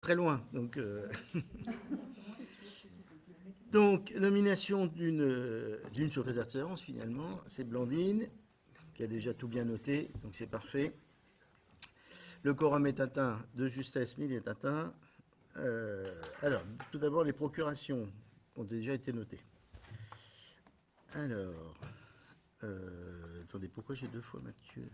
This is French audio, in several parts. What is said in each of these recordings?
très loin. Donc, nomination d'une secrétaire de séance, finalement, c'est Blandine, qui a déjà tout bien noté, donc c'est parfait. Le quorum est atteint, de justesse, 1000 est atteint. Alors, tout d'abord, les procurations ont déjà été notées. Alors, attendez, pourquoi j'ai deux fois Mathieu?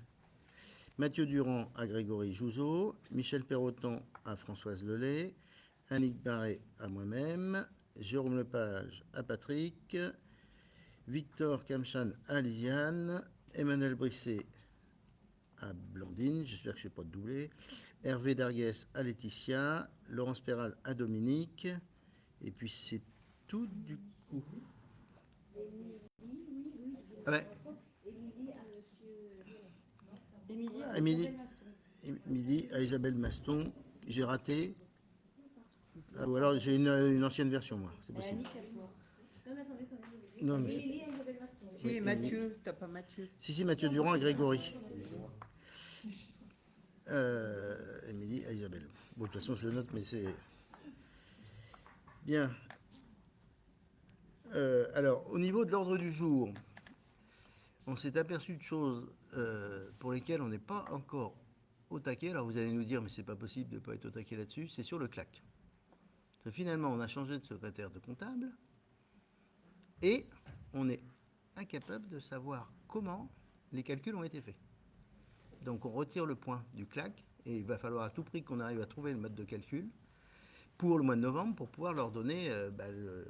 Mathieu Durand à Grégory Jouzeau, Michel Perrotan à Françoise Lelay, Annick Barré à moi-même, Jérôme Lepage à Patrick, Victor Kamchan à Lisiane, Emmanuel Brisset à Blandine, j'espère que je ne vais pas doubler, Hervé Darguès à Laetitia, Laurence Perral à Dominique, et puis c'est tout du coup. Ah ben, Émilie à Isabelle Maston, j'ai raté. Ah, ou alors j'ai une ancienne version, moi, c'est possible. Non, mais Émilie et Isabelle Maston. Si, oui, Mathieu, t'as pas Mathieu. Si, Mathieu Durand et Grégory. Émilie et Isabelle. Bon, de toute façon, je le note, mais c'est... Bien. Alors, au niveau de l'ordre du jour, on s'est aperçu de choses pour lesquelles on n'est pas encore au taquet. Alors, vous allez nous dire, mais c'est pas possible de ne pas être au taquet là-dessus. C'est sur le CLAC. Finalement, on a changé de secrétaire de comptable et on est incapable de savoir comment les calculs ont été faits. Donc on retire le point du CLAC et il va falloir à tout prix qu'on arrive à trouver le mode de calcul pour le mois de novembre pour pouvoir leur donner le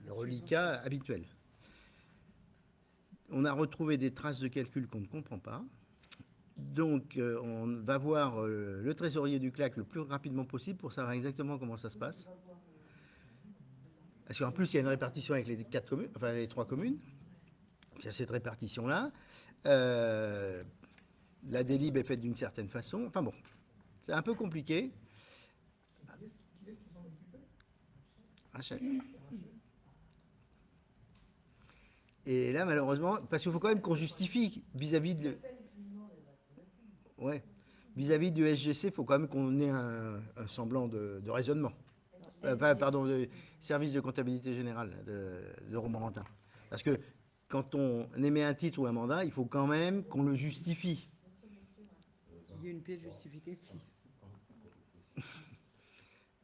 reliquat habituel. On a retrouvé des traces de calcul qu'on ne comprend pas. Donc on va voir le trésorier du CLAC le plus rapidement possible pour savoir exactement comment ça se passe. Parce qu'en plus, il y a une répartition avec les 4 communes, enfin les 3 communes. Il y a cette répartition-là. La délib est faite d'une certaine façon. Enfin bon, c'est un peu compliqué. Rachel. Et là, malheureusement, parce qu'il faut quand même qu'on justifie vis-à-vis de... Ouais. Vis-à-vis du SGC, il faut quand même qu'on ait un semblant de raisonnement. Pardon, de service de comptabilité générale de Romorantin. Parce que quand on émet un titre ou un mandat, il faut quand même qu'on le justifie. Il y a une pièce justificative.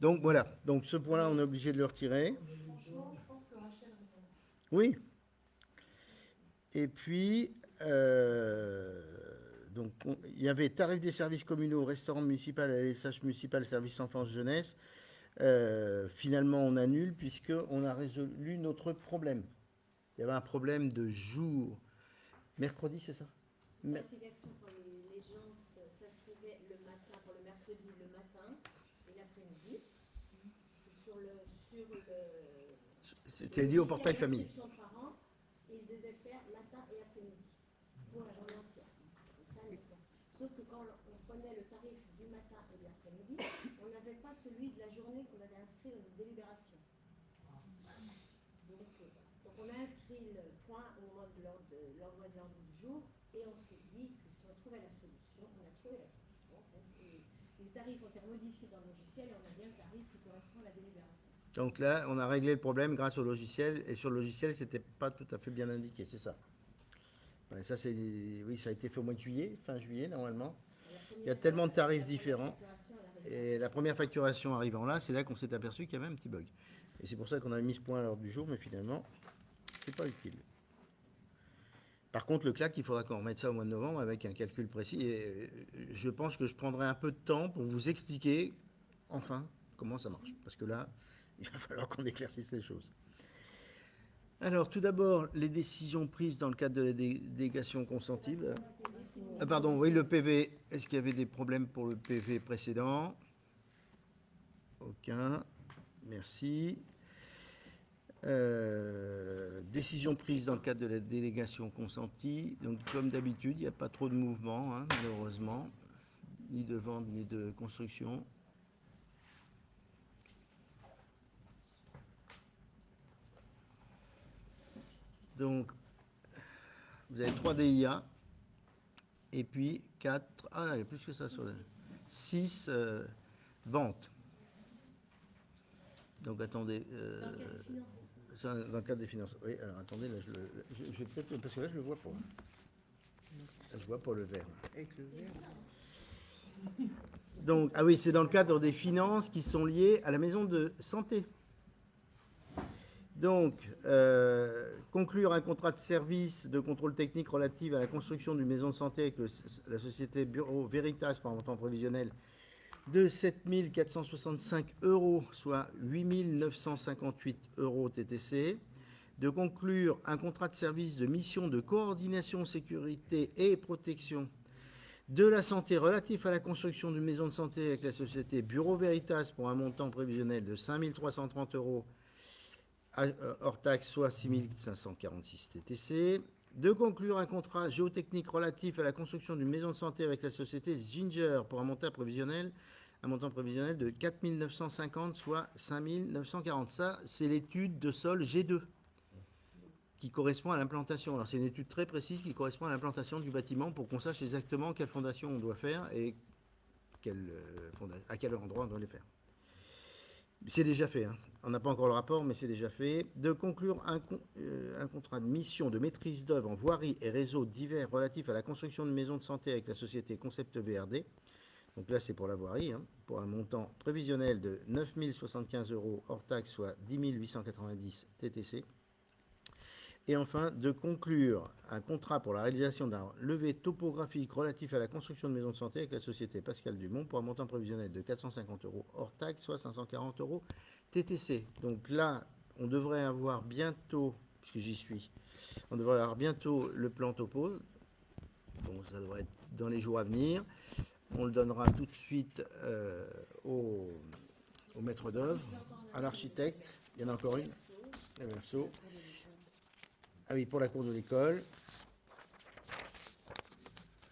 Donc voilà, donc ce point-là, on est obligé de le retirer. Franchement, je pense que Rachel répond. Oui. Et puis, donc, il y avait tarif des services communaux, restaurant municipal, LSH municipal, service enfance jeunesse. Finalement, on annule puisqu'on a résolu notre problème. Il y avait un problème de jour. Mercredi, c'est ça? Clarification pour les gens s'inscrivaient le matin, pour le mercredi le matin et l'après-midi. C'était lié au portail famille. Par an, ils devaient faire matin et après-midi pour la journée entière. Donc ça, sauf que quand on prenait le tarif du matin et de l'après-midi, on n'avait pas celui de la journée qu'on avait inscrit dans notre délibération. Donc on a inscrit le point au moment de l'envoi de l'ordre du jour et on s'est dit que si on trouvait la solution, on a trouvé la solution. Les tarifs ont été modifiés dans le logiciel et on a bien le tarif qui correspond à la délibération. Donc là, on a réglé le problème grâce au logiciel. Et sur le logiciel, c'était pas tout à fait bien indiqué, c'est ça. Ouais, ça, oui, ça a été fait au mois de juillet, fin juillet, normalement. Il y a tellement de tarifs différents. Et la première facturation arrivant là, c'est là qu'on s'est aperçu qu'il y avait un petit bug. Et c'est pour ça qu'on a mis ce point à l'ordre du jour, mais finalement, c'est pas utile. Par contre, le CLAC, il faudra qu'on remette ça au mois de novembre avec un calcul précis. Et je pense que je prendrai un peu de temps pour vous expliquer, enfin, comment ça marche. Parce que là, il va falloir qu'on éclaircisse les choses. Alors, tout d'abord, les décisions prises dans le cadre de la délégation consentie. Pardon, oui, le PV. Est-ce qu'il y avait des problèmes pour le PV précédent? Aucun. Merci. Décision prise dans le cadre de la délégation consentie. Donc, comme d'habitude, il n'y a pas trop de mouvement, hein, malheureusement, ni de vente ni de construction. Donc, vous avez 3 DIA et puis 4. Ah, il y a plus que ça sur le 6 ventes. Donc attendez. Dans le cadre des finances. Ça, dans le cadre des finances. Oui, alors attendez, là, je vais peut-être. Parce que là, je le vois pas. Là, je vois pas le vert. Avec le verre. Donc, ah oui, c'est dans le cadre des finances qui sont liées à la maison de santé. Donc, conclure un contrat de service de contrôle technique relatif à la construction d'une maison de santé avec la société Bureau Veritas par un montant prévisionnel de 7 465 €, soit 8 958 € TTC. De conclure un contrat de service de mission de coordination, sécurité et protection de la santé relatif à la construction d'une maison de santé avec la société Bureau Veritas pour un montant prévisionnel de 5 330 € hors taxe, soit 6 546 TTC. De conclure un contrat géotechnique relatif à la construction d'une maison de santé avec la société Ginger pour un montant prévisionnel de 4 950, soit 5 940. Ça, c'est l'étude de sol G2 qui correspond à l'implantation. Alors, c'est une étude très précise qui correspond à l'implantation du bâtiment pour qu'on sache exactement quelle fondation on doit faire et à quel endroit on doit les faire. C'est déjà fait, hein. On n'a pas encore le rapport, mais c'est déjà fait. De conclure un contrat de mission de maîtrise d'œuvre en voirie et réseaux divers relatifs à la construction de maisons de santé avec la société Concept VRD. Donc là, c'est pour la voirie, hein, pour un montant prévisionnel de 9 075 € hors taxe, soit 10 890 TTC. Et enfin, de conclure un contrat pour la réalisation d'un levé topographique relatif à la construction de maisons de santé avec la société Pascal Dumont pour un montant prévisionnel de 450 € hors taxe, soit 540 € TTC. Donc là, on devrait avoir bientôt, puisque j'y suis, on devrait avoir bientôt le plan topo. Bon, ça devrait être dans les jours à venir. On le donnera tout de suite au maître d'œuvre, à l'architecte. Il y en a encore une, la verso. Ah oui, pour la cour de l'école.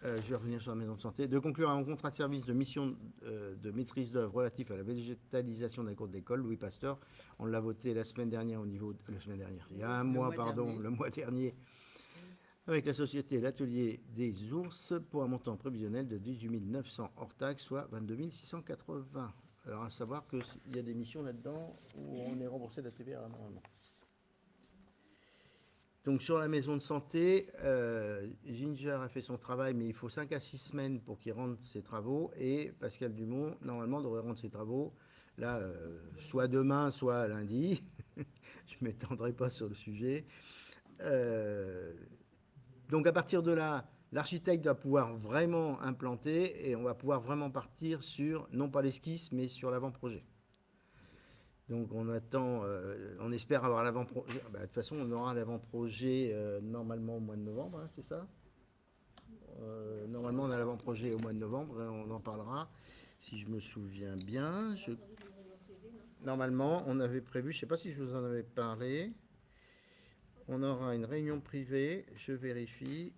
Je vais revenir sur la maison de santé. De conclure un contrat de service de mission de maîtrise d'œuvre relatif à la végétalisation de la cour de l'école, Louis Pasteur. On l'a voté la semaine dernière il y a un mois, le mois dernier, avec la société L'Atelier des Ours pour un montant prévisionnel de 18 900 hors taxe, soit 22 680. Alors à savoir qu'il y a des missions là-dedans où on est remboursé de la TVA normalement. Donc sur la maison de santé, Ginger a fait son travail, mais il faut 5 à 6 semaines pour qu'il rende ses travaux. Et Pascal Dumont, normalement, devrait rendre ses travaux, là, soit demain, soit lundi. Je ne m'étendrai pas sur le sujet. Donc à partir de là, l'architecte va pouvoir vraiment implanter et on va pouvoir vraiment partir sur, non pas l'esquisse, mais sur l'avant-projet. Donc on attend, on espère avoir l'avant-projet. De toute façon, on aura l'avant-projet normalement au mois de novembre, hein, c'est ça? Normalement, on a l'avant-projet au mois de novembre et on en parlera, si je me souviens bien. Normalement, on avait prévu, je ne sais pas si je vous en avais parlé, on aura une réunion privée, je vérifie.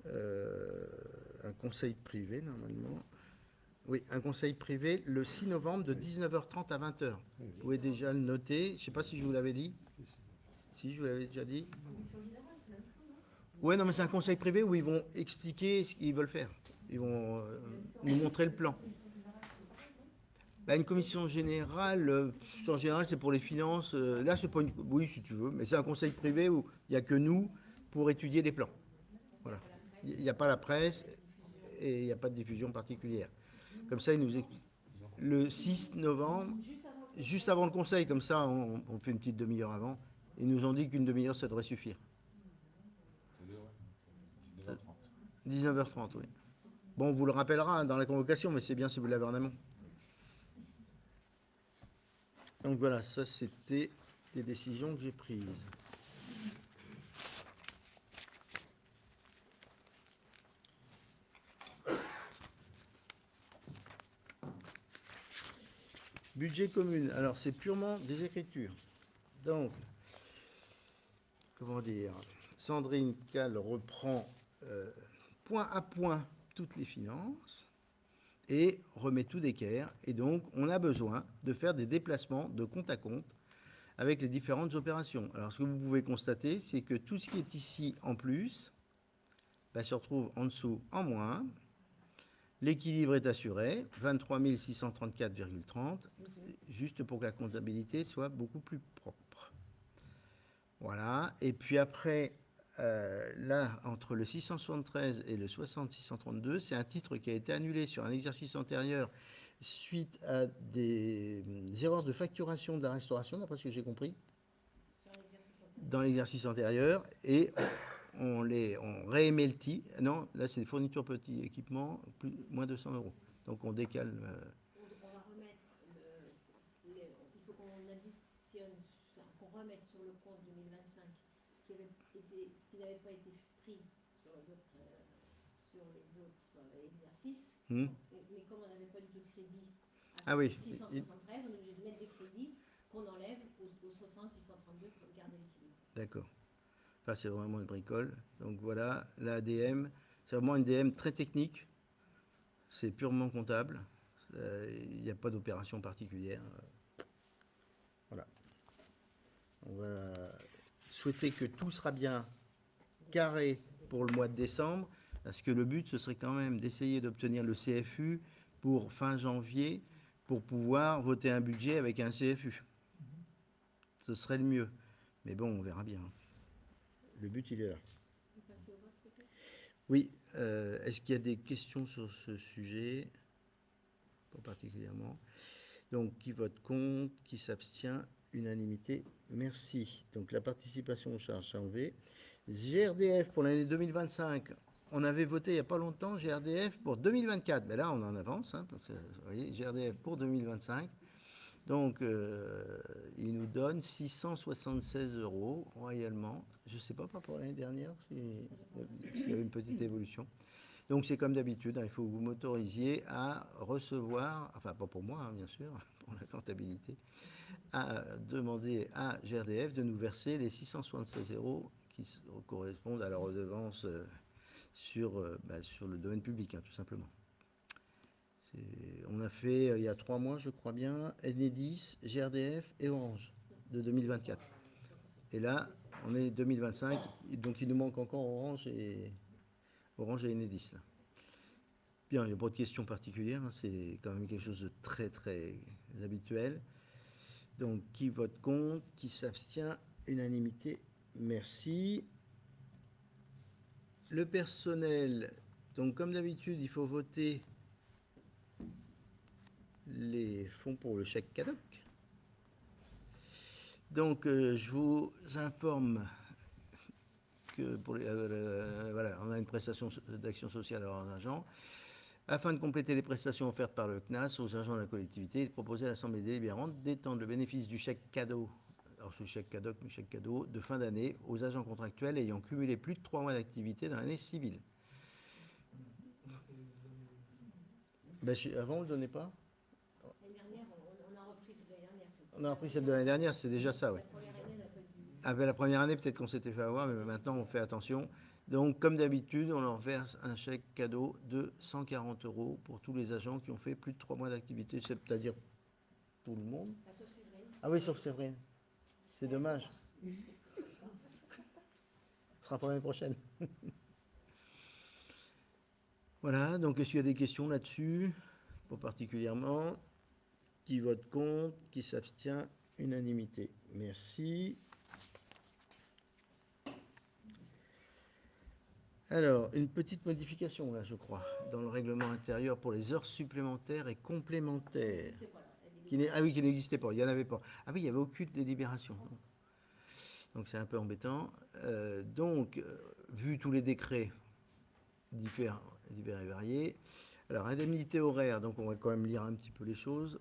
Un conseil privé, normalement. Oui, un conseil privé le 6 novembre de 19h30 à 20h. Vous pouvez déjà le noter. Je ne sais pas si je vous l'avais dit. Si, je vous l'avais déjà dit. Oui, non, mais c'est un conseil privé où ils vont expliquer ce qu'ils veulent faire. Ils vont nous montrer le plan. Bah, une commission générale, en général, c'est pour les finances. Là, c'est pas une. Oui, si tu veux, mais c'est un conseil privé où il n'y a que nous pour étudier les plans. Voilà. Il n'y a pas la presse et il n'y a pas de diffusion particulière. Comme ça, ils nous expliquent. Le 6 novembre, juste avant le conseil, comme ça, on fait une petite demi-heure avant. Ils nous ont dit qu'une demi-heure, ça devrait suffire. 19h30, oui. Bon, on vous le rappellera hein, dans la convocation, mais c'est bien si vous l'avez en amont. Donc voilà, ça c'était des décisions que j'ai prises. Budget commune, alors c'est purement des écritures. Donc, comment dire, Sandrine Cal reprend point à point toutes les finances et remet tout d'équerre. Et donc, on a besoin de faire des déplacements de compte à compte avec les différentes opérations. Alors, ce que vous pouvez constater, c'est que tout ce qui est ici en plus se retrouve en dessous en moins. L'équilibre est assuré, 23 634,30, juste pour que la comptabilité soit beaucoup plus propre. Voilà, et puis après, là, entre le 673 et le 60-632, c'est un titre qui a été annulé sur un exercice antérieur suite à des erreurs de facturation de la restauration, d'après ce que j'ai compris, dans l'exercice antérieur, et on réémet le titre. Non, là, c'est des fournitures petits équipements, moins de 100 €. Donc, on décale. On va remettre, il faut qu'on additionne, enfin, qu'on remette sur le compte 2025 ce qui n'avait pas été pris sur les autres exercices. Hmm. Mais comme on n'avait pas du tout de crédit Ah à oui. 673, on est obligé de mettre des crédits qu'on enlève aux 60, 632 pour garder l'équilibre. D'accord. Enfin, c'est vraiment une bricole. Donc voilà, la ADM, c'est vraiment une DM très technique. C'est purement comptable. Il n'y a pas d'opération particulière. Voilà. On va souhaiter que tout sera bien carré pour le mois de décembre, parce que le but, ce serait quand même d'essayer d'obtenir le CFU pour fin janvier, pour pouvoir voter un budget avec un CFU. Ce serait le mieux. Mais bon, on verra bien. Le but, il est là. On passe au vote peut-être ? Oui. Est-ce qu'il y a des questions sur ce sujet ? Pas particulièrement. Donc, qui vote contre, qui s'abstient, unanimité, merci. Donc, la participation aux charges, c'est enlevé. GRDF pour l'année 2025, on avait voté il n'y a pas longtemps GRDF pour 2024, mais là, on en avance. Hein, vous voyez, GRDF pour 2025. Donc, il nous donne 676 € royalement. Je ne sais pas pour l'année dernière s'il y avait une petite évolution. Donc c'est comme d'habitude, hein, il faut que vous m'autorisiez à recevoir, enfin pas pour moi hein, bien sûr, pour la comptabilité, à demander à GRDF de nous verser les 676 € qui correspondent à la redevance sur le domaine public, hein, tout simplement. On a fait il y a 3 mois, je crois bien, Enedis, GRDF et Orange de 2024. Et là, on est 2025, donc il nous manque encore Orange et Enedis. Là. Bien, il n'y a pas de questions particulières, hein, c'est quand même quelque chose de très très habituel. Donc, qui vote contre, qui s'abstient, unanimité, merci. Le personnel, donc comme d'habitude, il faut voter les fonds pour le chèque cadoc. Donc, je vous informe que pour voilà, on a une prestation d'action sociale à leurs agents. Afin de compléter les prestations offertes par le CNAS aux agents de la collectivité, il est proposé à l'Assemblée délibérante d'étendre le bénéfice du chèque cadeau, alors ce chèque cadeau de fin d'année, aux agents contractuels ayant cumulé plus de 3 mois d'activité dans l'année civile. Avant, on ne le donnait pas ? L'année dernière, on a repris celle de l'année dernière. On a repris celle de l'année dernière, c'est déjà ça, oui. La première année, on n'a pas dû... La première année, peut-être qu'on s'était fait avoir, mais maintenant, on fait attention. Donc, comme d'habitude, on leur verse un chèque cadeau de 140 € pour tous les agents qui ont fait plus de 3 mois d'activité, c'est-à-dire tout le monde. Sauf Séverine. Ah oui, sauf Séverine. C'est dommage. Ce sera pour l'année prochaine. Voilà, donc est-ce qu'il y a des questions là-dessus? Pas particulièrement. Qui vote contre? Qui s'abstient? Unanimité. Merci. Alors, une petite modification là, je crois, dans le règlement intérieur pour les heures supplémentaires et complémentaires. Qui n'existait pas, il n'y en avait pas. Ah oui, il n'y avait aucune délibération. Donc c'est un peu embêtant. Vu tous les décrets divers et variés, alors indemnité horaire, donc on va quand même lire un petit peu les choses.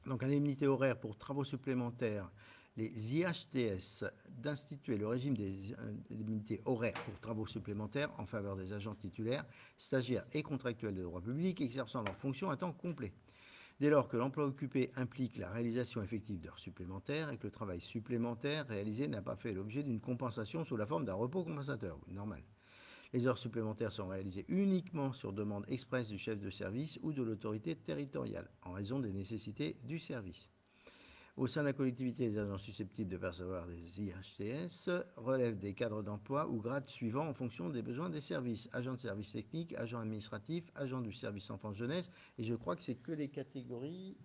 Donc indemnité horaire pour travaux supplémentaires, les IHTS, d'instituer le régime des indemnités horaires pour travaux supplémentaires en faveur des agents titulaires, stagiaires et contractuels de droit public exerçant leurs fonctions à temps complet. Dès lors que l'emploi occupé implique la réalisation effective d'heures supplémentaires et que le travail supplémentaire réalisé n'a pas fait l'objet d'une compensation sous la forme d'un repos compensateur, oui, normal. Les heures supplémentaires sont réalisées uniquement sur demande expresse du chef de service ou de l'autorité territoriale, en raison des nécessités du service. Au sein de la collectivité, les agents susceptibles de percevoir des IHTS relèvent des cadres d'emploi ou grades suivants en fonction des besoins des services. Agent de service technique, agent administratif, agent du service enfance-jeunesse. Et je crois que c'est que les catégories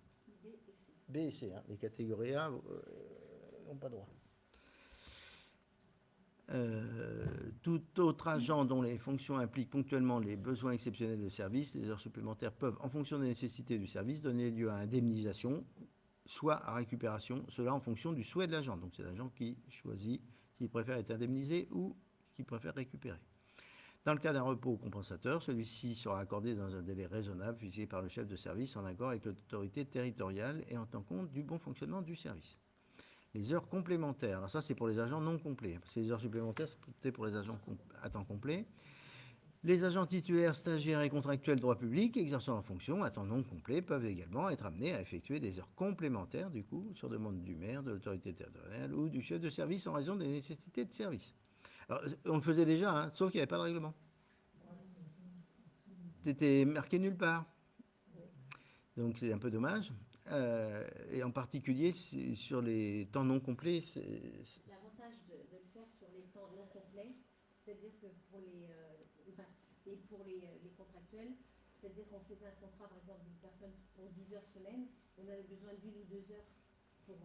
B et C. Hein. Les catégories A n'ont pas droit. Tout autre agent dont les fonctions impliquent ponctuellement les besoins exceptionnels de service, les heures supplémentaires peuvent, en fonction des nécessités du service, donner lieu à indemnisation, soit à récupération, cela en fonction du souhait de l'agent. Donc c'est l'agent qui choisit s'il préfère être indemnisé ou qui préfère récupérer. Dans le cas d'un repos compensateur, celui-ci sera accordé dans un délai raisonnable fixé par le chef de service en accord avec l'autorité territoriale et en tenant compte du bon fonctionnement du service. Les heures complémentaires, alors ça c'est pour les agents non complets, parce que les heures supplémentaires c'est pour les agents à temps complet. Les agents titulaires, stagiaires et contractuels droit public exerçant en fonction à temps non complet peuvent également être amenés à effectuer des heures complémentaires, du coup, sur demande du maire, de l'autorité territoriale ou du chef de service en raison des nécessités de service. Alors, on le faisait déjà, hein, sauf qu'il n'y avait pas de règlement. C'était marqué nulle part. Donc c'est un peu dommage. Et en particulier sur les temps non complets. L'avantage de le faire sur les temps non complets, c'est-à-dire que pour les contractuels, c'est-à-dire qu'on faisait un contrat par exemple d'une personne pour 10 heures semaine, on avait besoin d'1 ou 2 heures pour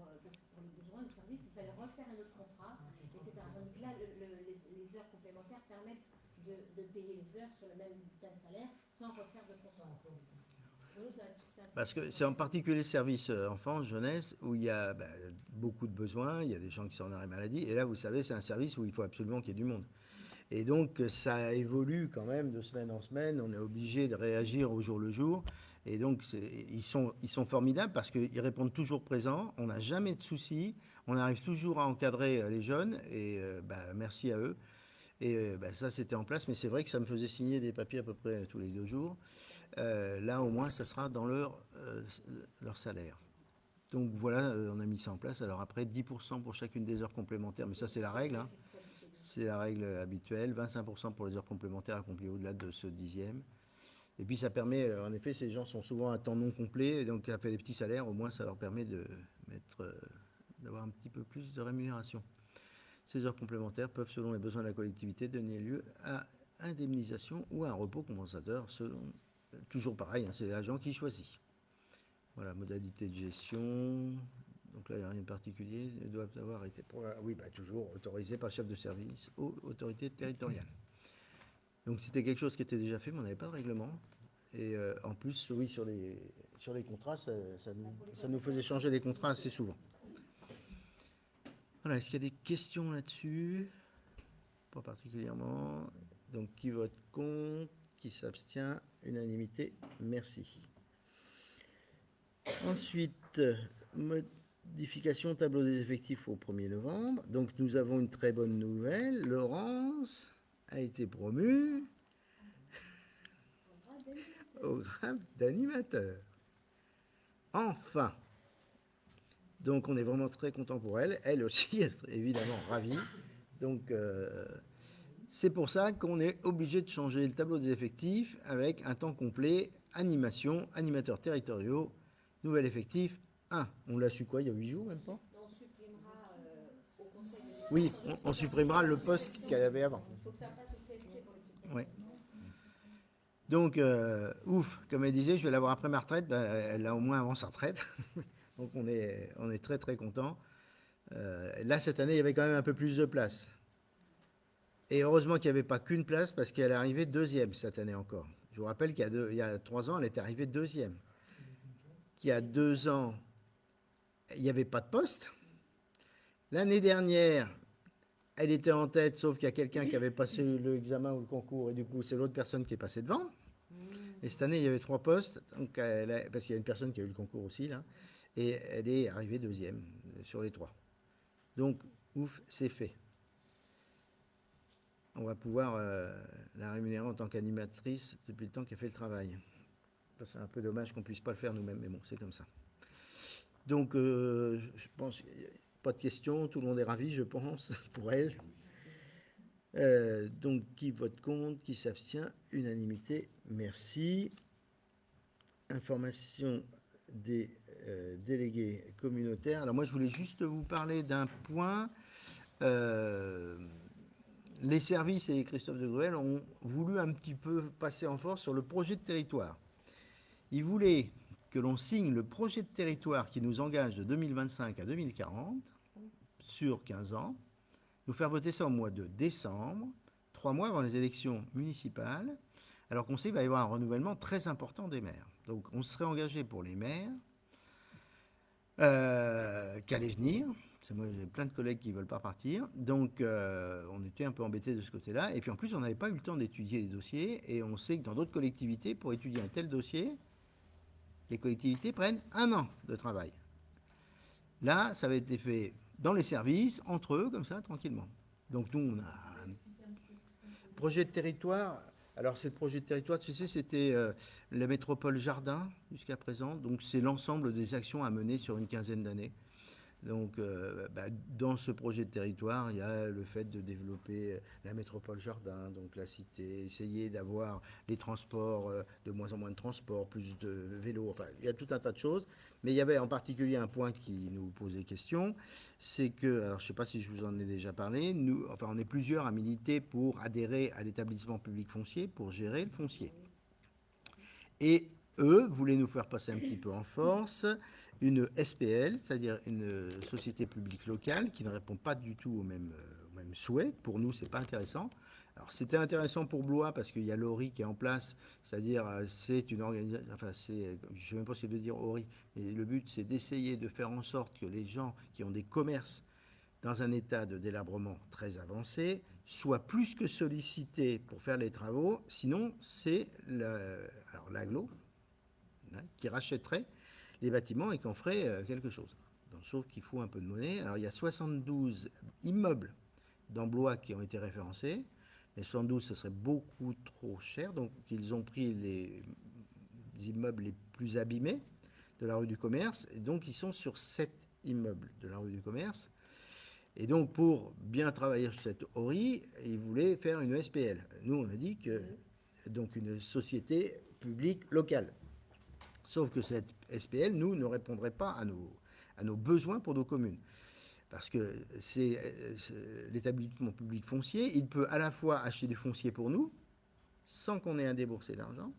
les besoins du service, il fallait refaire un autre contrat, etc. Donc là, les heures complémentaires permettent de payer les heures sur le même bulletin de salaire sans refaire de contrat. Parce que c'est en particulier le service enfance, jeunesse, où il y a beaucoup de besoins, il y a des gens qui sont en arrêt maladie, et là, vous savez, c'est un service où il faut absolument qu'il y ait du monde. Et donc, ça évolue quand même de semaine en semaine, on est obligé de réagir au jour le jour, et donc, ils sont formidables parce qu'ils répondent toujours présents, on n'a jamais de soucis, on arrive toujours à encadrer les jeunes, et merci à eux. Et ça, c'était en place, mais c'est vrai que ça me faisait signer des papiers à peu près tous les 2 jours. Là, au moins, ça sera dans leur salaire. Donc voilà, on a mis ça en place. Alors après, 10% pour chacune des heures complémentaires, mais ça, c'est la règle. Hein. C'est la règle habituelle. 25% pour les heures complémentaires accomplies au-delà de ce dixième. Et puis ça permet, en effet, ces gens sont souvent à temps non complet, et donc ça fait des petits salaires, au moins ça leur permet d'avoir un petit peu plus de rémunération. Ces heures complémentaires peuvent, selon les besoins de la collectivité, donner lieu à indemnisation ou à un repos compensateur, selon, toujours pareil, hein, c'est l'agent qui choisit. Voilà, modalité de gestion. Donc là, il n'y a rien de particulier. Ils doivent avoir été, toujours autorisés par le chef de service ou autorité territoriale. Donc c'était quelque chose qui était déjà fait, mais on n'avait pas de règlement. Et en plus, oui, sur les contrats, ça nous faisait changer des contrats assez souvent. Voilà, est-ce qu'il y a des questions là-dessus? Pas particulièrement. Donc, qui vote contre? Qui s'abstient? Unanimité. Merci. Ensuite, modification tableau des effectifs au 1er novembre. Donc, nous avons une très bonne nouvelle. Laurence a été promue au grade d'animateur. Enfin. Donc, on est vraiment très content pour elle. Elle aussi est évidemment ravie. Donc, c'est pour ça qu'on est obligé de changer le tableau des effectifs avec un temps complet, animation, animateurs territoriaux, nouvel effectif 1. On l'a su quoi, il y a 8 jours même pas? On supprimera au conseil de licence. Oui, on supprimera le poste qu'elle avait avant. Il faut que ça passe au CST pour les supprimer. Oui. Donc, ouf, comme elle disait, je vais l'avoir après ma retraite, elle l'a au moins avant sa retraite. Donc on est très très content. Là, cette année, il y avait quand même un peu plus de place. Et heureusement qu'il n'y avait pas qu'une place parce qu'elle est arrivée deuxième cette année encore. Je vous rappelle qu'il y a 3 ans, elle était arrivée deuxième. Qu'il y a 2 ans, il n'y avait pas de poste. L'année dernière, elle était en tête, sauf qu'il y a quelqu'un qui avait passé l'examen ou le concours, et du coup, c'est l'autre personne qui est passée devant. Et cette année, il y avait 3 postes, donc parce qu'il y a une personne qui a eu le concours aussi, là, et elle est arrivée deuxième sur les 3. Donc, ouf, c'est fait. On va pouvoir la rémunérer en tant qu'animatrice depuis le temps qu'elle fait le travail. C'est un peu dommage qu'on ne puisse pas le faire nous-mêmes, mais bon, c'est comme ça. Donc, je pense, pas de questions, tout le monde est ravi, je pense, pour elle. Donc, qui vote contre, qui s'abstient? Unanimité, merci. Information des délégués communautaires. Alors moi, je voulais juste vous parler d'un point. Euh, les services et Christophe de Gruel ont voulu un petit peu passer en force sur le projet de territoire. Ils voulaient que l'on signe le projet de territoire qui nous engage de 2025 à 2040 sur 15 ans, nous faire voter ça au mois de décembre, 3 mois avant les élections municipales, alors qu'on sait qu'il va y avoir un renouvellement très important des maires. Donc on serait engagé pour les maires qui allaient venir. Moi, j'ai plein de collègues qui ne veulent pas partir. Donc on était un peu embêtés de ce côté-là. Et puis en plus, on n'avait pas eu le temps d'étudier les dossiers. Et on sait que dans d'autres collectivités, pour étudier un tel dossier, les collectivités prennent 1 an de travail. Là, ça avait été fait dans les services, entre eux, comme ça, tranquillement. Donc nous, on a un projet de territoire. Alors, c'est le projet de territoire, tu sais, c'était la métropole Jardin jusqu'à présent. Donc, c'est l'ensemble des actions à mener sur une quinzaine d'années. Donc, dans ce projet de territoire, il y a le fait de développer la métropole Jardin, donc la cité, essayer d'avoir les transports, de moins en moins de transports, plus de vélos, enfin, il y a tout un tas de choses. Mais il y avait en particulier un point qui nous posait question, c'est que, alors je ne sais pas si je vous en ai déjà parlé, nous, enfin, on est plusieurs à militer pour adhérer à l'établissement public foncier, pour gérer le foncier. Et eux voulaient nous faire passer un petit peu en force une SPL, c'est-à-dire une société publique locale qui ne répond pas du tout aux mêmes souhaits. Pour nous, c'est pas intéressant. Alors c'était intéressant pour Blois parce qu'il y a l'ORI qui est en place, c'est-à-dire c'est une organisation, enfin c'est, je ne sais même pas ce que veut dire ORI, mais le but c'est d'essayer de faire en sorte que les gens qui ont des commerces dans un état de délabrement très avancé soient plus que sollicités pour faire les travaux, sinon c'est l'aglo qui rachèterait les bâtiments et qui en ferait quelque chose. Donc, sauf qu'il faut un peu de monnaie. Alors il y a 72 immeubles dans Blois qui ont été référencés. Les 72, ce serait beaucoup trop cher. Donc ils ont pris les immeubles les plus abîmés de la rue du Commerce. Et donc ils sont sur 7 immeubles de la rue du Commerce. Et donc pour bien travailler sur cette ORI, ils voulaient faire une SPL. Nous on a dit que donc une société publique locale. Sauf que cette SPL, nous, ne répondrait pas à nos besoins pour nos communes. Parce que c'est l'établissement public foncier, il peut à la fois acheter du foncier pour nous, sans qu'on ait à débourser d'argent.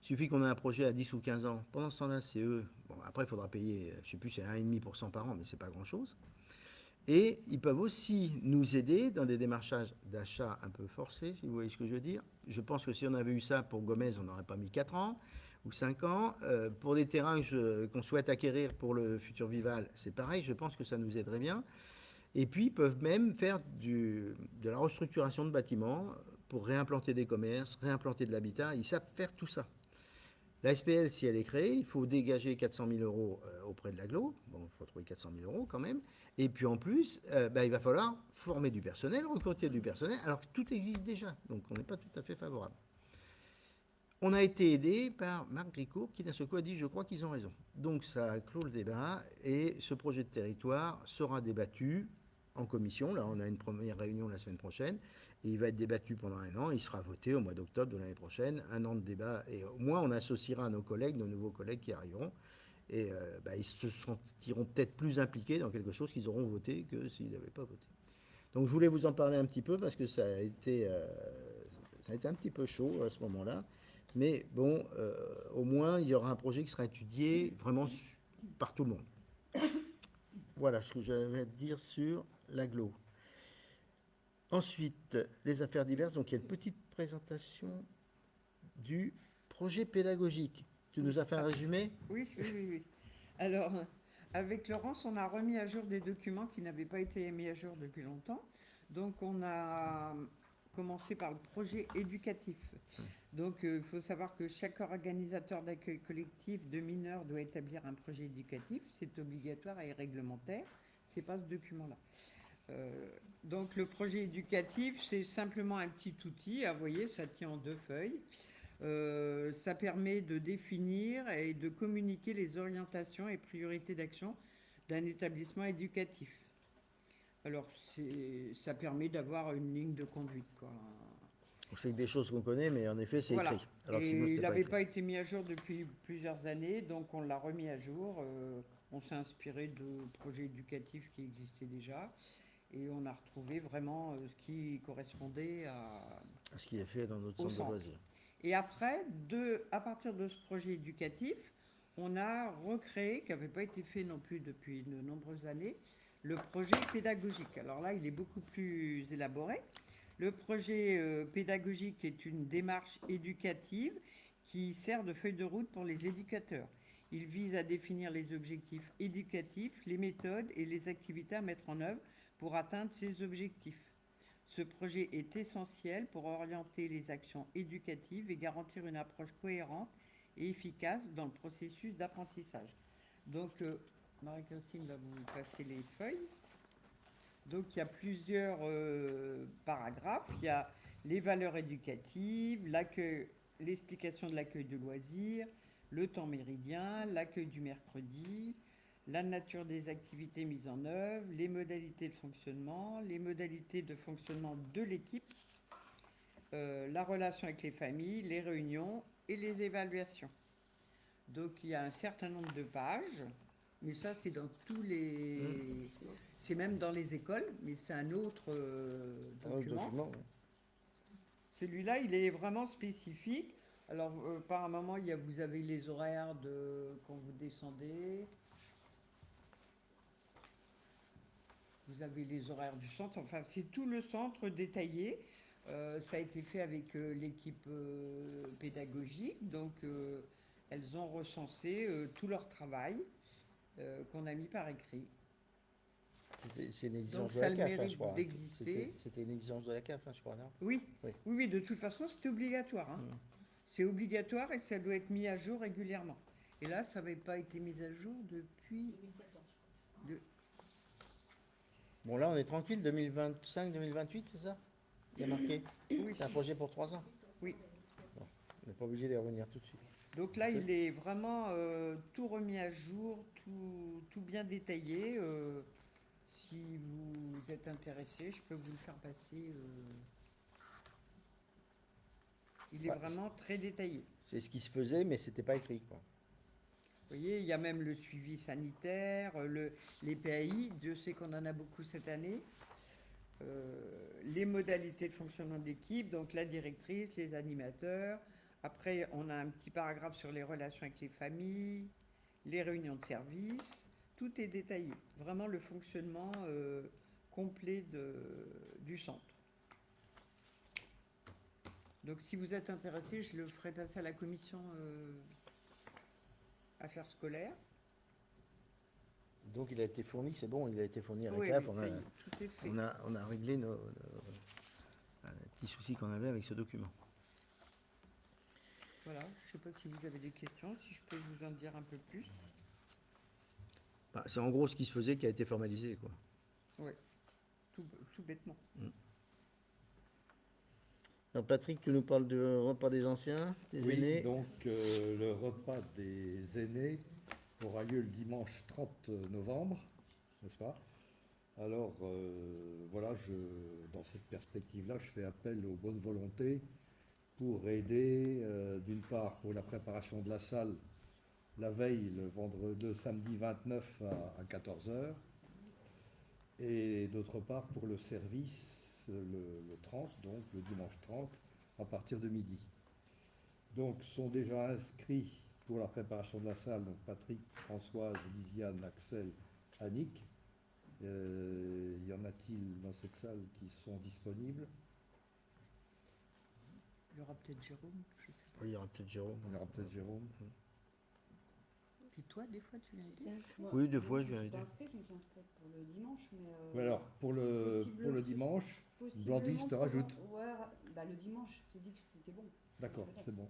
Il suffit qu'on ait un projet à 10 ou 15 ans. Pendant ce temps-là, c'est eux. Bon, après, il faudra payer, je ne sais plus, c'est 1,5% par an, mais ce n'est pas grand-chose. Et ils peuvent aussi nous aider dans des démarchages d'achat un peu forcés, si vous voyez ce que je veux dire. Je pense que si on avait eu ça pour Gomez, on n'aurait pas mis 4 ans ou 5 ans. Pour des terrains qu'on souhaite acquérir pour le futur Vival, c'est pareil, je pense que ça nous aiderait bien. Et puis, ils peuvent même faire de la restructuration de bâtiments pour réimplanter des commerces, réimplanter de l'habitat. Ils savent faire tout ça. La SPL, si elle est créée, il faut dégager 400 000 euros auprès de l'aglo. Bon, il faut trouver 400 000 euros quand même. Et puis en plus, il va falloir former du personnel, recruter du personnel, alors que tout existe déjà. Donc on n'est pas tout à fait favorable. On a été aidé par Marc Gricourt qui d'un seul coup a dit je crois qu'ils ont raison. Donc ça clôt le débat et ce projet de territoire sera débattu en commission. Là on a une première réunion la semaine prochaine et il va être débattu pendant 1 an. Il sera voté au mois d'octobre de l'année prochaine. 1 an de débat et au moins on associera nos collègues, nos nouveaux collègues qui arriveront. Et ils se sentiront peut-être plus impliqués dans quelque chose qu'ils auront voté que s'ils n'avaient pas voté. Donc je voulais vous en parler un petit peu parce que ça a été un petit peu chaud à ce moment-là. Mais bon, au moins, il y aura un projet qui sera étudié vraiment par tout le monde. Voilà ce que j'avais à dire sur l'aglo. Ensuite, les affaires diverses. Donc, il y a une petite présentation du projet pédagogique. Tu nous as fait un résumé? Oui, oui, oui, oui. Alors, avec Laurence, on a remis à jour des documents qui n'avaient pas été mis à jour depuis longtemps. Donc, on a commencé par le projet éducatif. Donc, il faut savoir que chaque organisateur d'accueil collectif de mineurs doit établir un projet éducatif. C'est obligatoire et réglementaire. Ce n'est pas ce document-là. Donc, le projet éducatif, c'est simplement un petit outil. Vous voyez, ça tient en 2 feuilles. Ça permet de définir et de communiquer les orientations et priorités d'action d'un établissement éducatif. Alors, ça permet d'avoir une ligne de conduite, quoi. Donc c'est des choses qu'on connaît, mais en effet, c'est Voilà. écrit. Alors que sinon, Et il c'était pas n'avait écrit. pas été mis à jour depuis plusieurs années, donc on l'a remis à jour. On s'est inspiré de projets éducatifs qui existaient déjà et on a retrouvé vraiment ce qui correspondait Ce qui est fait dans notre au centre de centre. loisirs. Et après, à partir de ce projet éducatif, on a recréé, qui n'avait pas été fait non plus depuis de nombreuses années, le projet pédagogique. Alors là, il est beaucoup plus élaboré. Le projet pédagogique est une démarche éducative qui sert de feuille de route pour les éducateurs. Il vise à définir les objectifs éducatifs, les méthodes et les activités à mettre en œuvre pour atteindre ces objectifs. Ce projet est essentiel pour orienter les actions éducatives et garantir une approche cohérente et efficace dans le processus d'apprentissage. Donc, Marie-Christine va vous passer les feuilles. Donc, il y a plusieurs paragraphes. Il y a les valeurs éducatives, l'explication de l'accueil de loisirs, le temps méridien, l'accueil du mercredi, la nature des activités mises en œuvre, les modalités de fonctionnement de l'équipe, la relation avec les familles, les réunions et les évaluations. Donc il y a un certain nombre de pages, mais ça c'est dans tous les... C'est même dans les écoles, mais c'est un autre document. Ouais. Celui-là, il est vraiment spécifique. Alors, par un moment, vous avez les horaires quand vous descendez. Vous avez les horaires du centre. Enfin, c'est tout le centre détaillé. Ça a été fait avec l'équipe pédagogique. Donc, elles ont recensé tout leur travail qu'on a mis par écrit. C'est une Donc, exigence de ça la a le CAF, je mérite crois. d'exister. C'était une exigence de la CAF, je crois, non? Oui. Oui. Oui, de toute façon, c'était obligatoire. Hein. C'est obligatoire et ça doit être mis à jour régulièrement. Et là, ça n'avait pas été mis à jour depuis... 2014, je crois. Bon, là, on est tranquille, 2025-2028, c'est ça? Il y a marqué? Oui. C'est un projet pour 3 ans. Oui. Bon, on n'est pas obligé d'y revenir tout de suite. Donc là, il est vraiment tout remis à jour, tout bien détaillé. Si vous êtes intéressé, je peux vous le faire passer. Il est Bah, vraiment très détaillé. c'est ce qui se faisait, mais c'était pas écrit, quoi. Vous voyez, il y a même le suivi sanitaire, les PAI, Dieu sait qu'on en a beaucoup cette année. Les modalités de fonctionnement d'équipe, donc la directrice, les animateurs. Après, on a un petit paragraphe sur les relations avec les familles, les réunions de service. Tout est détaillé. Vraiment le fonctionnement complet du centre. Donc, si vous êtes intéressé, je le ferai passer à la commission affaires scolaires. Donc il a été fourni, c'est bon, il a été fourni à la Oui, CAF. oui, ça y est, tout est fait. On a réglé nos petits soucis qu'on avait avec ce document. Voilà, je ne sais pas si vous avez des questions, si je peux vous en dire un peu plus. Bah, c'est en gros ce qui se faisait qui a été formalisé, quoi. Oui, tout bêtement. Alors Patrick, tu nous parles du repas des anciens, des Oui, aînés. donc le repas des aînés aura lieu le dimanche 30 novembre, n'est-ce pas? Alors voilà, dans cette perspective-là, je fais appel aux bonnes volontés pour aider, d'une part pour la préparation de la salle la veille, le samedi 29 à 14 heures, et d'autre part pour le service le 30, donc le dimanche 30, à partir de midi. Donc sont déjà inscrits pour la préparation de la salle, donc Patrick, Françoise, Lisiane, Axel, Annick. Y en a-t-il dans cette salle qui sont disponibles? Il y aura peut-être Jérôme, je sais pas. Oui, il y aura peut-être Jérôme. Il y aura peut-être Jérôme. Puis toi, des fois, tu viens aider? Oui, deux fois, je viens Je aider. me suis inscrite pour le dimanche, mais Ouais, alors, pour le dimanche, Blandine, je te rajoute. Ouais, bah, le dimanche, je t'ai dit que c'était bon. D'accord, Je venais. c'est bon.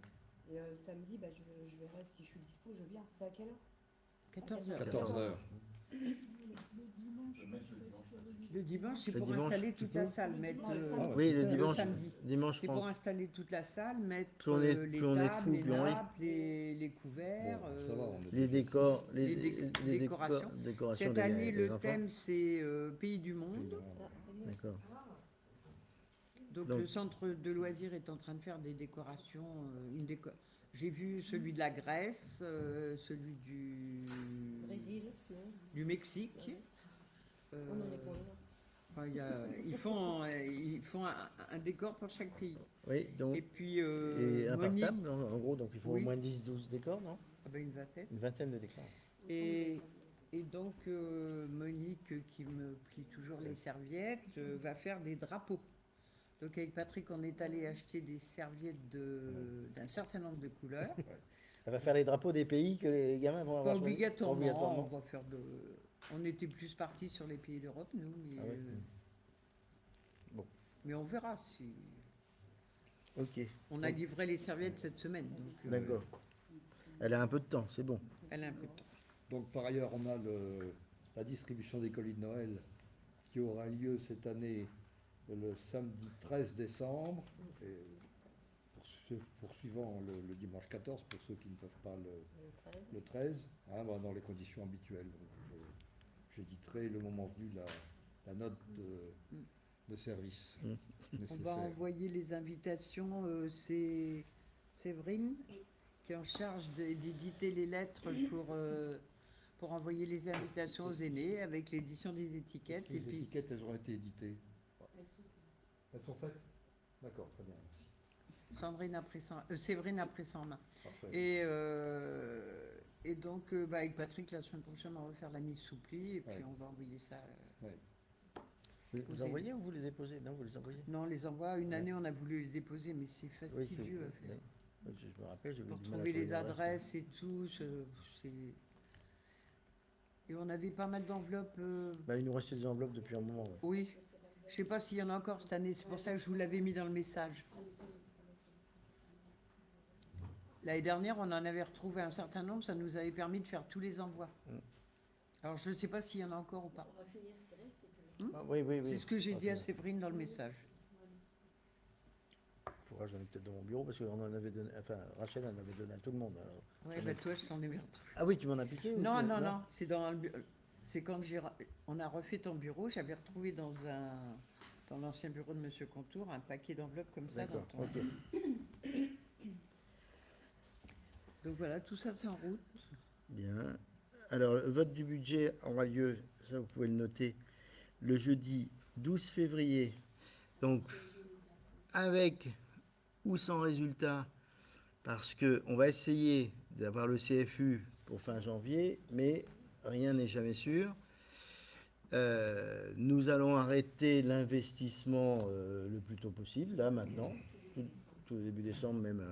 Et samedi, bah, je verrai si je suis dispo, je viens. C'est à quelle heure? 14 heures. 14 heures. Le dimanche, c'est Le pour dimanche, installer tu toute la peux salle, mettre Ah, le samedi. Oui, le super. dimanche. samedi. Dimanche C'est pour 30. installer toute la salle, mettre Plus on est- les plus on est de tables, fous, les plus on rit. nappes, les couverts, Bon, ça va, on est Les déjà décors, six. les décorations. décorations Cette année, des le enfants. thème, c'est Pays du Monde. D'accord. Donc, Donc- le centre de loisirs est en train de faire des décorations. J'ai vu celui de la Grèce, celui Brésil, non. du Mexique. On en est pour loin. Enfin, ils font un décor pour chaque pays. Oui, donc, Et puis et un par Monique, table, en gros, donc il faut au Oui. moins 10-12 décors, non? ah ben, une vingtaine. Une vingtaine de décors. Et, et donc Monique, qui me plie toujours les serviettes, va faire des drapeaux. Donc avec Patrick, on est allé acheter des serviettes d'un certain nombre de couleurs. Elle va faire les drapeaux des pays que les gamins vont Pas avoir choisi. obligatoirement, on va faire on était plus partis sur les pays d'Europe, nous, mais, Ah ouais. Bon. mais on verra si. Ok, On a livré les serviettes cette semaine, donc d'accord. Elle a un peu de temps, c'est bon. elle a un peu de temps. Donc par ailleurs, on a la distribution des colis de Noël qui aura lieu cette année le samedi 13 décembre, et poursuivant le dimanche 14 pour ceux qui ne peuvent pas le 13, hein, dans les conditions habituelles. Donc j'éditerai le moment venu la note de service On va nécessaire. envoyer les invitations, c'est Séverine qui est en charge d'éditer les lettres pour envoyer les invitations aux aînés avec l'édition des étiquettes. Les Et puis étiquettes, elles ont été éditées. Elles sont faites? D'accord, très bien, merci. Séverine a pris ça en main. Parfait. Et donc, avec Patrick, la semaine prochaine, on va faire la mise sous pli et puis Ouais. on va envoyer ça. Ouais. Vous les Aux envoyez ou vous les déposez? Non, vous les envoyez? Non, on les envoie. Une Ouais. année, on a voulu les déposer, mais c'est fastidieux à faire. Oui, je me rappelle, j'avais Pour du mal à trouver les l'adresse. adresses et tout, et on avait pas mal d'enveloppes. Bah, il nous restait des enveloppes depuis un moment. Ouais. Oui, je sais pas s'il y en a encore cette année, c'est pour ça que je vous l'avais mis dans le message. L'année dernière, on en avait retrouvé un certain nombre, ça nous avait permis de faire tous les envois. Alors, je ne sais pas s'il y en a encore ou pas. On va finir ce qui reste et puis. Ah, oui, oui, oui. C'est ce que j'ai Ah, dit à c'est Séverine dans le message. faudra que j'en ai peut-être dans mon bureau parce que Rachel en avait donné à tout le monde. Alors, Ouais, j'en ai- bah toi, je t'en ai mis. Ah oui, tu m'en as piqué ou Non, tu- non, non, c'est dans c'est quand on a refait ton bureau, j'avais retrouvé dans l'ancien bureau de Monsieur Contour un paquet d'enveloppes comme ça. D'accord, ok. Donc voilà, tout ça c'est en route. Bien. Alors, le vote du budget aura lieu, ça vous pouvez le noter, le jeudi 12 février. Donc, avec ou sans résultat, parce qu'on va essayer d'avoir le CFU pour fin janvier, mais rien n'est jamais sûr. Nous allons arrêter l'investissement le plus tôt possible, là maintenant, tout début décembre même.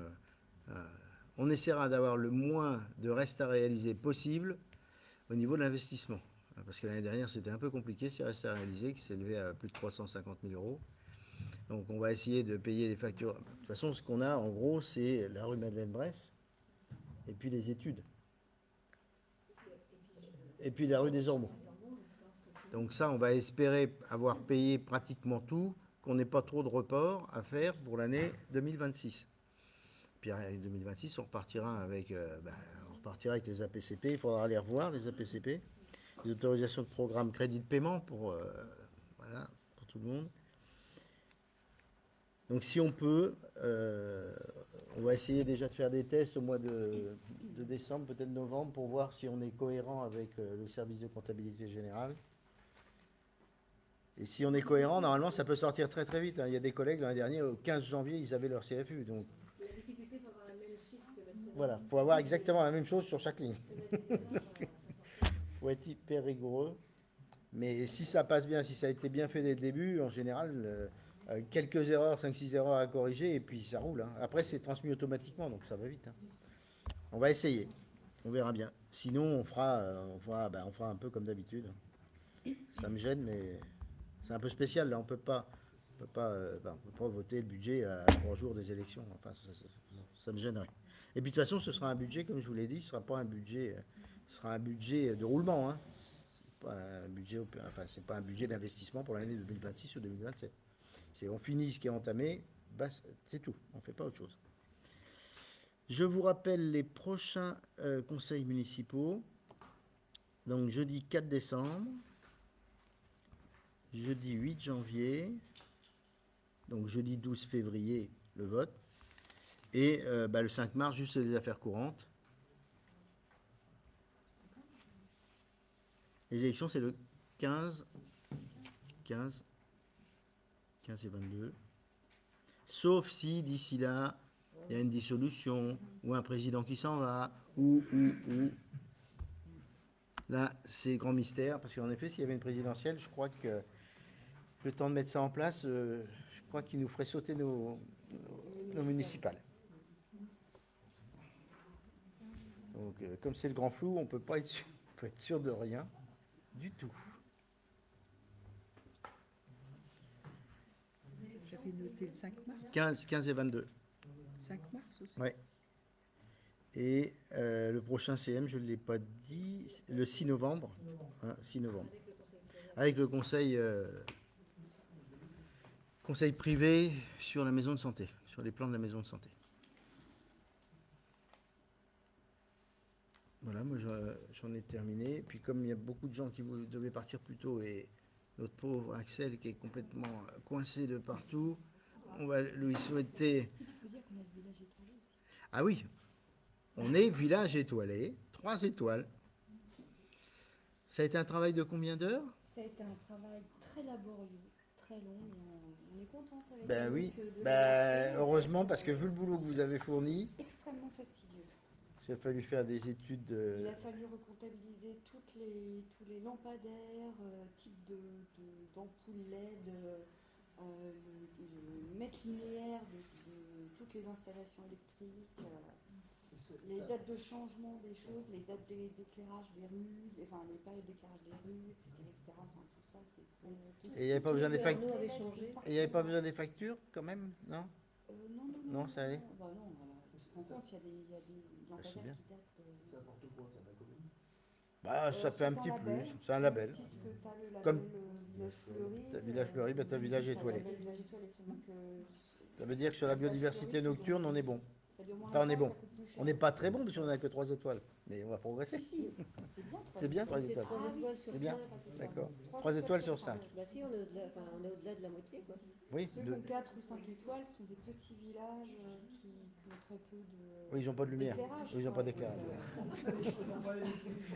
On essaiera d'avoir le moins de reste à réaliser possible au niveau de l'investissement. Parce que l'année dernière, c'était un peu compliqué, ces restes à réaliser, qui s'élevaient à plus de 350 000 euros. Donc on va essayer de payer les factures. De toute façon, ce qu'on a, en gros, c'est la rue Madeleine-Bresse, et puis les études. Et puis la rue des Ormeaux. Donc ça, on va espérer avoir payé pratiquement tout, qu'on n'ait pas trop de reports à faire pour l'année 2026. Puis en 2026, on repartira avec les APCP. Il faudra les revoir, les APCP. Les autorisations de programme crédit de paiement pour tout le monde. Donc si on peut, on va essayer déjà de faire des tests au mois de décembre, peut-être novembre, pour voir si on est cohérent avec le service de comptabilité générale. Et si on est cohérent, normalement, ça peut sortir très très vite. Il y a des collègues, l'année dernière, au 15 janvier, ils avaient leur CFU. Donc La difficulté, il faut avoir le même chiffre que le trésorerie. voilà, il faut avoir exactement la même chose sur chaque ligne. Si on a des erreurs, ça sort pas. Il faut être hyper rigoureux. Mais si ça passe bien, si ça a été bien fait dès le début, en général, quelques erreurs, 5-6 erreurs à corriger, et puis ça roule. Hein. Après, c'est transmis automatiquement, donc ça va vite. Hein. On va essayer. On verra bien. Sinon, on fera un peu comme d'habitude. Ça me gêne, mais c'est un peu spécial. Là, on peut pas voter le budget à 3 jours des élections. Enfin, ça me gênerait. Et puis de toute façon, ce sera un budget, comme je vous l'ai dit, ce sera un budget de roulement. Hein. C'est pas un budget d'investissement pour l'année 2026 ou 2027. On finit ce qui est entamé, c'est tout. On ne fait pas autre chose. Je vous rappelle les prochains conseils municipaux. Donc jeudi 4 décembre, jeudi 8 janvier, Donc jeudi 12 février, le vote. Et le 5 mars, juste les affaires courantes. Les élections, c'est le 15 et 22. Sauf si, d'ici là, il y a une dissolution, ou un président qui s'en va, ou. Là, c'est grand mystère, parce qu'en effet, s'il y avait une présidentielle, je crois que le temps de mettre ça en place, je crois qu'il nous ferait sauter nos municipales. Donc, comme c'est le grand flou, on peut pas être sûr de rien du tout. J'avais noté le 5 mars. 15 et 22. 5 mars aussi. Ouais. Et le prochain CM, je ne l'ai pas dit, le 6 novembre. Hein, 6 novembre. Avec le conseil privé sur la maison de santé, sur les plans de la maison de santé. Voilà, moi j'en ai terminé. Puis comme il y a beaucoup de gens qui devaient partir plus tôt et notre pauvre Axel qui est complètement coincé de partout, on va lui souhaiter... Si tu peux dire qu'on a le village étoilé aussi. Ah oui, on est village étoilé, 3 étoiles. Ça a été un travail de combien d'heures? Ça a été un travail très laborieux, très long, mais on est contente avec Ben le oui, look de la heureusement parce que vu le boulot que vous avez fourni, extrêmement fastidieux. il a fallu faire des études. Il a fallu recomptabiliser tous les lampadaires, type d'ampoules LED, le mètre linéaire de toutes les installations électriques, les dates de changement des choses, les dates d'éclairage des rues, enfin les périodes d'éclairage des rues, etc. Enfin, tout ça, c'est... Et il n'y avait pas besoin des factures. avait changé. Et il n'y avait pas besoin des factures quand même, non? Non, Non, ça allait. Bah non, tu te rends compte, il y a des lampadaires bien. qui datent... Ça apporte quoi, ça, la commune? Bah, ça fait un petit plus. C'est un label. Tu as le label Comme Village Fleuri. t'as Village Fleuri, bah, t'as Village Étoilé. Village Étoilé. Donc, Ça veut dire que sur la biodiversité nocturne, on est bon. ça dure moins Enfin, on est longtemps, bon. ça coûte plus cher. On n'est pas très bon parce qu'on n'a que 3 étoiles. Mais on va progresser. Si, c'est bien. C'est bien 3 étoiles. 3 étoiles sur C'est bien. 5. D'accord. 3 étoiles sur 5. Bah si, on est au-delà de la moitié, quoi. Oui, Ceux qui ont 4 ou 5 étoiles sont des petits villages qui ont très peu de... oui, ils n'ont pas de lumière. d'éclairage, Oui, ils n'ont quoi. pas d'éclairage. Donc,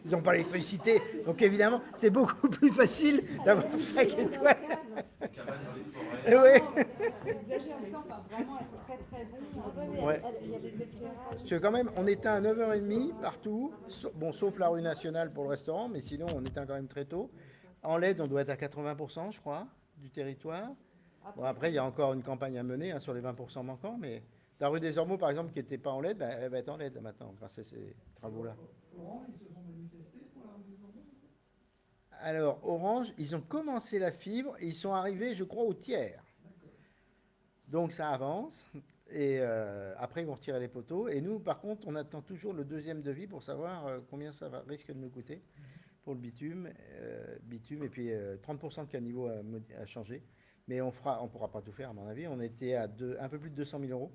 Ils n'ont pas l'électricité. Donc évidemment, c'est beaucoup plus facile d'avoir 5 étoiles. Cabane dans les forêts. Eh ouais. exagère, mais ça, enfin, vraiment être très très bon. Ouais. Il y a des éclairages. Parce que quand même, on éteint à 9h30 partout, bon, sauf la rue nationale pour le restaurant, mais sinon on éteint quand même très tôt. En LED, on doit être à 80%, je crois, du territoire. Bon, après, il y a encore une campagne à mener hein, sur les 20% manquants, mais la rue des Ormeaux, par exemple, qui n'était pas en LED, ben, elle va être en LED maintenant, grâce à ces travaux-là. Orange, ils se sont manifestés pour la rue des Ormeaux? Alors, Orange, ils ont commencé la fibre et ils sont arrivés, je crois, au tiers. Donc ça avance. Et après, ils vont retirer les poteaux. Et nous, par contre, on attend toujours le deuxième devis pour savoir combien ça risque de nous coûter pour le bitume. Et puis 30% de caniveau à changer. Mais on pourra pas tout faire, à mon avis. On était à un peu plus de 200 000 euros.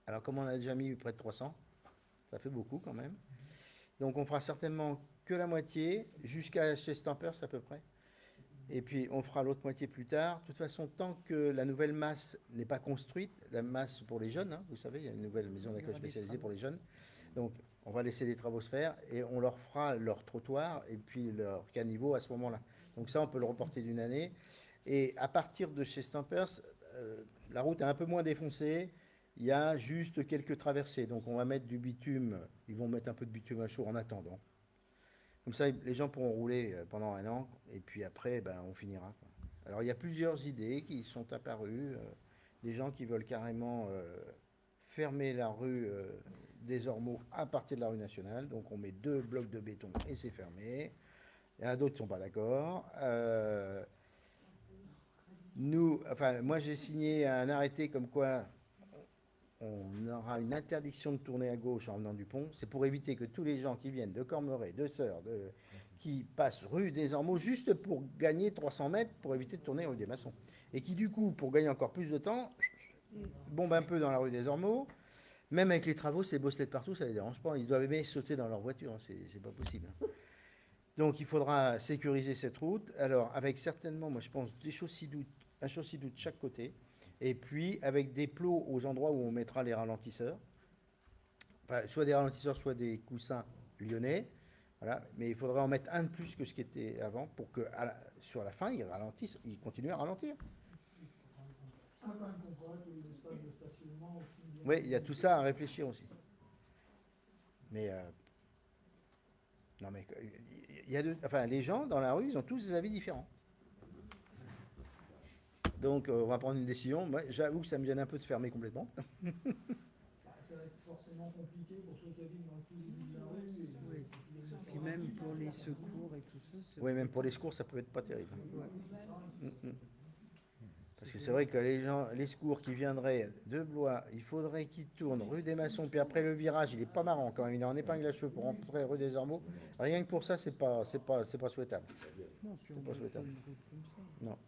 Alors, comme on a déjà mis près de 300, ça fait beaucoup quand même. Donc, on fera certainement que la moitié, jusqu'à chez Stampers à peu près. Et puis on fera l'autre moitié plus tard. De toute façon, tant que la nouvelle masse n'est pas construite, la masse pour les jeunes, hein, vous savez, il y a une nouvelle maison d'accueil spécialisée pour les jeunes. Donc on va laisser les travaux se faire et on leur fera leur trottoir et puis leur caniveau à ce moment-là. Donc ça, on peut le reporter d'une année. Et à partir de chez Stampers, la route est un peu moins défoncée. Il y a juste quelques traversées. Donc on va mettre du bitume. Ils vont mettre un peu de bitume à chaud en attendant. Comme ça, les gens pourront rouler pendant 1 an, et puis après, ben, on finira. Quoi. Alors, il y a plusieurs idées qui sont apparues. Des gens qui veulent carrément fermer la rue des Ormeaux à partir de la rue nationale. Donc, on met 2 blocs de béton et c'est fermé. Il y en a d'autres qui ne sont pas d'accord. Moi, j'ai signé un arrêté comme quoi on aura une interdiction de tourner à gauche en venant du pont. C'est pour éviter que tous les gens qui viennent de Cormeray, de Sœurs, qui passent rue des Ormeaux juste pour gagner 300 mètres pour éviter de tourner rue des Maçons. Et qui du coup, pour gagner encore plus de temps, bombent un peu dans la rue des Ormeaux. Même avec les travaux, c'est bosselets de partout, ça ne les dérange pas. Ils doivent aimer sauter dans leur voiture, hein. C'est pas possible. Donc il faudra sécuriser cette route. Alors avec certainement, moi je pense, des Chaussy-d'Août un chaussée-doux de chaque côté, et puis avec des plots aux endroits où on mettra les ralentisseurs. Enfin, soit des ralentisseurs, soit des coussins lyonnais. Voilà. Mais il faudrait en mettre un de plus que ce qui était avant pour que sur la fin, ils ralentissent, ils continuent à ralentir. Ah, quand même qu'on pourra que l'espace de stationnement aussi. Oui, il y a tout ça à réfléchir aussi. Mais non, mais il y a enfin, les gens dans la rue, ils ont tous des avis différents. Donc, on va prendre une décision. Moi, j'avoue que ça me gêne un peu de fermer complètement. Bah, ça va être forcément compliqué pour ceux qui habitent dans le tout début de la rue. Oui. Puis même pour les secours et tout ça. Oui, même pour les secours, ça peut être pas terrible. Ouais. Parce que c'est vrai que les gens, les secours qui viendraient de Blois, il faudrait qu'ils tournent rue des Maçons, puis après le virage, il est pas marrant quand même, il est en épingle à cheveux pour rentrer rue des Ormeaux. Rien que pour ça, c'est pas souhaitable. Non, puis on C'est pas va faire souhaitable. une route comme ça. Non.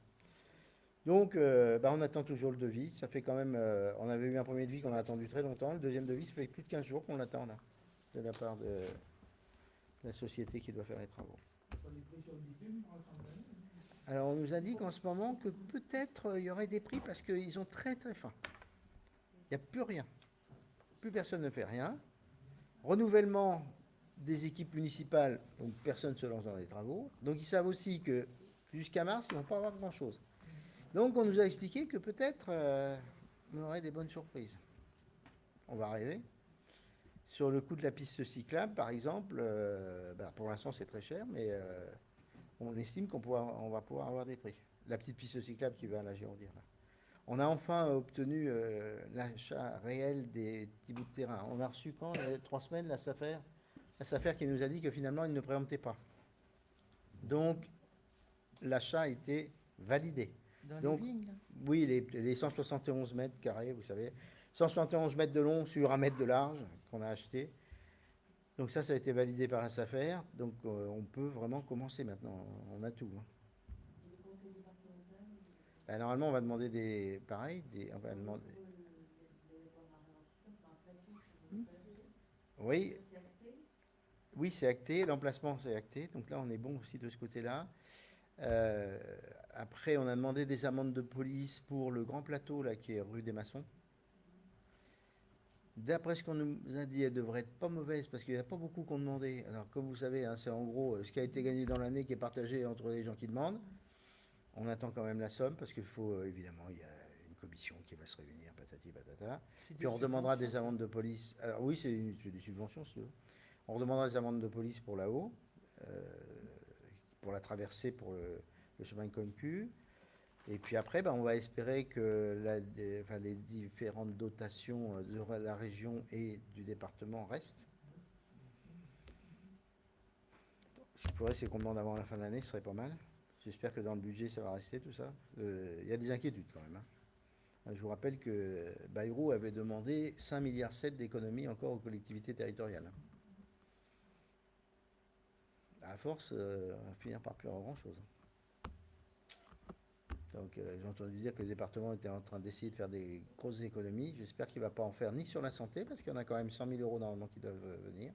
Donc, on attend toujours le devis. Ça fait quand même, on avait eu un premier devis qu'on a attendu très longtemps. Le deuxième devis, ça fait plus de 15 jours qu'on l'attend là, de la part de la société qui doit faire les travaux. Pas des prix sur le bitume pour la fin de l'année. Alors, on nous indique en ce moment que peut-être il y aurait des prix parce qu'ils ont très très faim. Il n'y a plus rien. Plus personne ne fait rien. Renouvellement des équipes municipales, donc personne ne se lance dans les travaux. Donc ils savent aussi que jusqu'à mars, ils ne vont pas avoir grand-chose. Donc on nous a expliqué que peut-être on aurait des bonnes surprises. On va arriver. Sur le coût de la piste cyclable, par exemple, pour l'instant c'est très cher, mais on estime on va pouvoir avoir des prix. La petite piste cyclable qui va à la Girondière. Là. On a enfin obtenu l'achat réel des petits bouts de terrain. On a reçu quand, il y a 3 semaines, la SAFER qui nous a dit que finalement, il ne préemptait pas. Donc, l'achat a été validé. Dans Donc, les vignes, là. oui, les 171 mètres carrés, vous savez, 171 mètres de long sur 1 mètre de large qu'on a acheté. Donc ça a été validé par la SAFER. Donc, on peut vraiment commencer maintenant. On a tout. Hein. Ben, normalement, on va demander on va demander. Oui, oui, c'est acté. L'emplacement, c'est acté. Donc là, on est bon aussi de ce côté-là. Euh, Après, on a demandé des amendes de police pour le grand plateau là, qui est rue des Maçons. D'après ce qu'on nous a dit, elle devrait être pas mauvaise parce qu'il n'y a pas beaucoup qu'on demandait. Alors, comme vous savez, hein, c'est en gros ce qui a été gagné dans l'année qui est partagé entre les gens qui demandent. On attend quand même la somme parce qu'il faut, évidemment, il y a une commission qui va se réunir, patati patata. Puis on redemandera des amendes de police. Alors oui, c'est des subventions, si tu veux. On redemandera des amendes de police pour là-haut, pour la traversée, pour le chemin de Concu. Et puis après, on va espérer que les différentes dotations de la région et du département restent. Ce qu'il faudrait, c'est qu'on demande avant la fin de l'année, ce serait pas mal. J'espère que dans le budget, ça va rester tout ça. Il y a des inquiétudes quand même. Hein. Je vous rappelle que Bayrou avait demandé 5,7 milliards d'économies encore aux collectivités territoriales. À force, on va finir par plus avoir grand-chose. Donc j'ai entendu dire que le département était en train d'essayer de faire des grosses économies. J'espère qu'il ne va pas en faire ni sur la santé, parce qu'il y en a quand même 100 000 euros normalement qui doivent venir,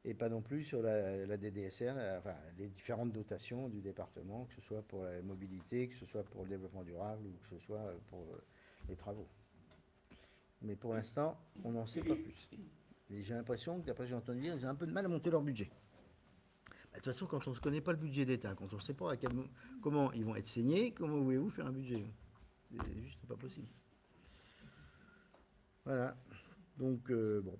et pas non plus sur la DDSR, enfin les différentes dotations du département, que ce soit pour la mobilité, que ce soit pour le développement durable, ou que ce soit pour les travaux. Mais pour l'instant, on n'en sait pas plus. Et j'ai l'impression que, d'après ce que j'ai entendu dire, ils ont un peu de mal à monter leur budget. De toute façon, quand on ne connaît pas le budget d'État, quand on ne sait pas comment ils vont être saignés, comment voulez-vous faire un budget? C'est juste pas possible. Voilà. Donc, bon.